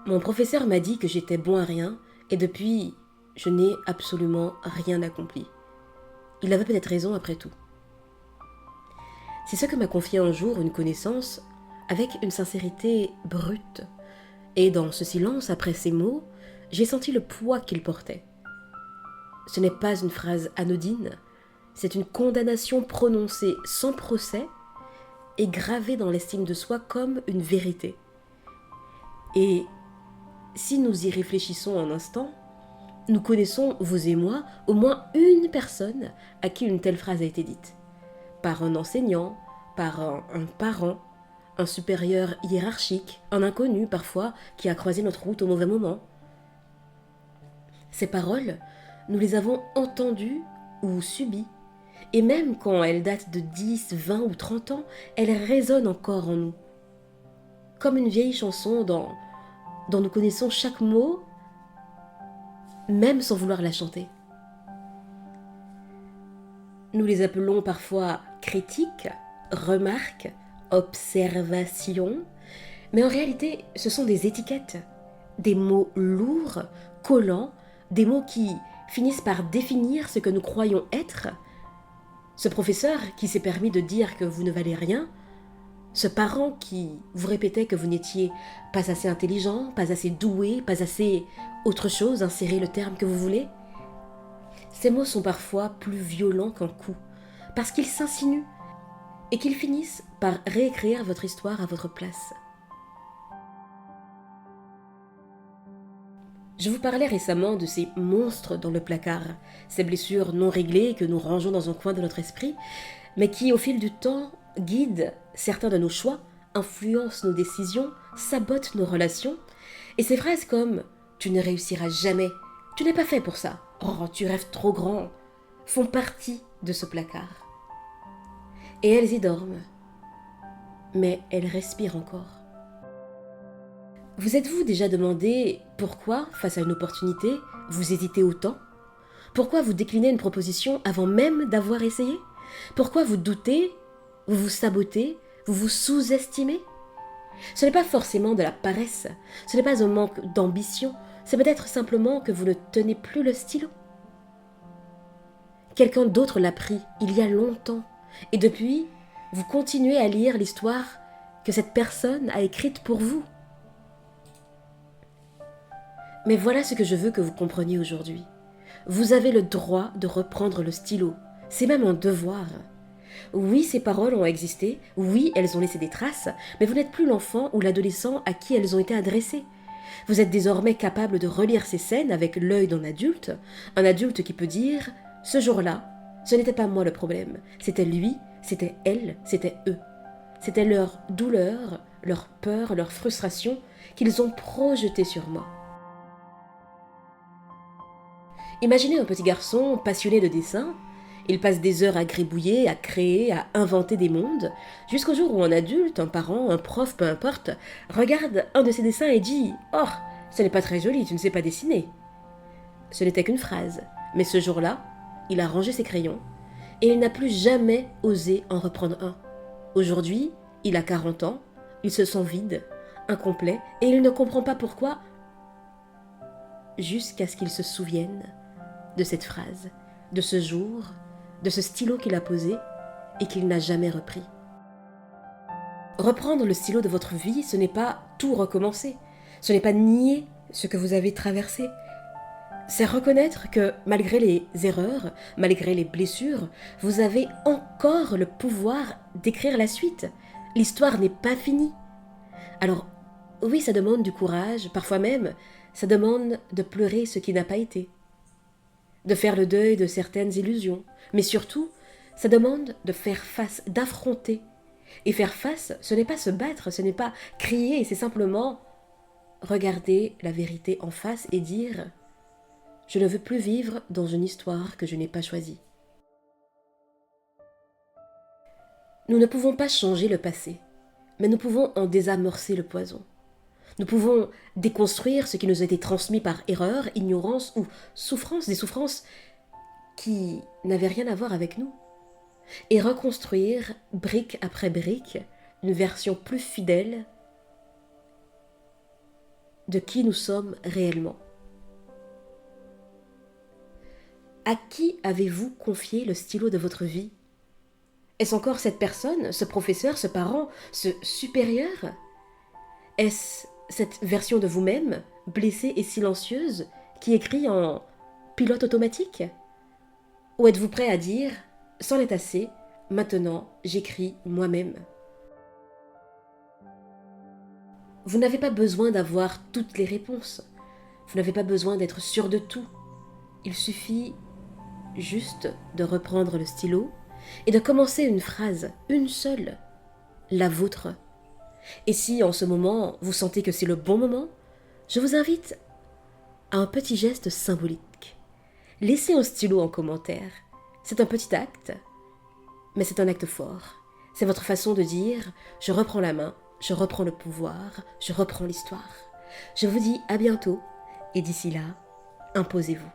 Mon professeur m'a dit que j'étais bon à rien, et depuis, je n'ai absolument rien accompli. Il avait peut-être raison après tout. C'est ce que m'a confié un jour une connaissance avec une sincérité brute. Et dans ce silence, après ces mots, j'ai senti le poids qu'il portait. Ce n'est pas une phrase anodine, c'est une condamnation prononcée sans procès et gravée dans l'estime de soi comme une vérité. Et si nous y réfléchissons un instant, nous connaissons, vous et moi, au moins une personne à qui une telle phrase a été dite. Par un enseignant, par un parent, un supérieur hiérarchique, un inconnu parfois qui a croisé notre route au mauvais moment. Ces paroles, nous les avons entendues ou subies. Et même quand elles datent de 10, 20 ou 30 ans, elles résonnent encore en nous. Comme une vieille chanson dont nous connaissons chaque mot, même sans vouloir la chanter. Nous les appelons parfois critiques, remarques, observations, mais en réalité, ce sont des étiquettes, des mots lourds, collants, des mots qui finissent par définir ce que nous croyons être. Ce professeur qui s'est permis de dire que vous ne valez rien, ce parent qui vous répétait que vous n'étiez pas assez intelligent, pas assez doué, pas assez autre chose, insérez le terme que vous voulez. Ces mots sont parfois plus violents qu'un coup, parce qu'ils s'insinuent et qu'ils finissent par réécrire votre histoire à votre place. Je vous parlais récemment de ces monstres dans le placard, ces blessures non réglées que nous rangeons dans un coin de notre esprit, mais qui, au fil du temps, guident certains de nos choix, influencent nos décisions, sabotent nos relations. Et ces phrases comme « tu ne réussiras jamais »,« tu n'es pas fait pour ça »,« oh, tu rêves trop grand », font partie de ce placard. Et elles y dorment, mais elles respirent encore. Vous êtes-vous déjà demandé pourquoi, face à une opportunité, vous hésitez autant? Pourquoi vous déclinez une proposition avant même d'avoir essayé? Pourquoi vous doutez, vous vous sabotez, vous vous sous-estimez? Ce n'est pas forcément de la paresse, ce n'est pas un manque d'ambition, c'est peut-être simplement que vous ne tenez plus le stylo. Quelqu'un d'autre l'a pris il y a longtemps, et depuis, vous continuez à lire l'histoire que cette personne a écrite pour vous. Mais voilà ce que je veux que vous compreniez aujourd'hui. Vous avez le droit de reprendre le stylo. C'est même un devoir. Oui, ces paroles ont existé. Oui, elles ont laissé des traces. Mais vous n'êtes plus l'enfant ou l'adolescent à qui elles ont été adressées. Vous êtes désormais capable de relire ces scènes avec l'œil d'un adulte. Un adulte qui peut dire « Ce jour-là, ce n'était pas moi le problème. C'était lui, c'était elle, c'était eux. C'était leur douleur, leur peur, leur frustration qu'ils ont projetée sur moi. » Imaginez un petit garçon passionné de dessin. Il passe des heures à gribouiller, à créer, à inventer des mondes, jusqu'au jour où un adulte, un parent, un prof, peu importe, regarde un de ses dessins et dit « Oh, ce n'est pas très joli, tu ne sais pas dessiner. » Ce n'était qu'une phrase, mais ce jour-là, il a rangé ses crayons et il n'a plus jamais osé en reprendre un. Aujourd'hui, il a 40 ans, il se sent vide, incomplet, et il ne comprend pas pourquoi, jusqu'à ce qu'il se souvienne de cette phrase, de ce jour, de ce stylo qu'il a posé et qu'il n'a jamais repris. Reprendre le stylo de votre vie, ce n'est pas tout recommencer, ce n'est pas nier ce que vous avez traversé, c'est reconnaître que malgré les erreurs, malgré les blessures, vous avez encore le pouvoir d'écrire la suite. L'histoire n'est pas finie. Alors, oui, ça demande du courage, parfois même, ça demande de pleurer ce qui n'a pas été, de faire le deuil de certaines illusions, mais surtout, ça demande de faire face, d'affronter. Et faire face, ce n'est pas se battre, ce n'est pas crier, c'est simplement regarder la vérité en face et dire « Je ne veux plus vivre dans une histoire que je n'ai pas choisie. » Nous ne pouvons pas changer le passé, mais nous pouvons en désamorcer le poison. Nous pouvons déconstruire ce qui nous a été transmis par erreur, ignorance ou souffrance, des souffrances qui n'avaient rien à voir avec nous, et reconstruire, brique après brique, une version plus fidèle de qui nous sommes réellement. À qui avez-vous confié le stylo de votre vie? Est-ce encore cette personne, ce professeur, ce parent, ce supérieur? Est-ce cette version de vous-même, blessée et silencieuse, qui écrit en pilote automatique? Ou êtes-vous prêt à dire, c'en est assez, maintenant j'écris moi-même? Vous n'avez pas besoin d'avoir toutes les réponses. Vous n'avez pas besoin d'être sûr de tout. Il suffit juste de reprendre le stylo et de commencer une phrase, une seule, la vôtre. Et si en ce moment vous sentez que c'est le bon moment, je vous invite à un petit geste symbolique. Laissez un stylo en commentaire. C'est un petit acte, mais c'est un acte fort. C'est votre façon de dire « je reprends la main, je reprends le pouvoir, je reprends l'histoire ». Je vous dis à bientôt et d'ici là, imposez-vous.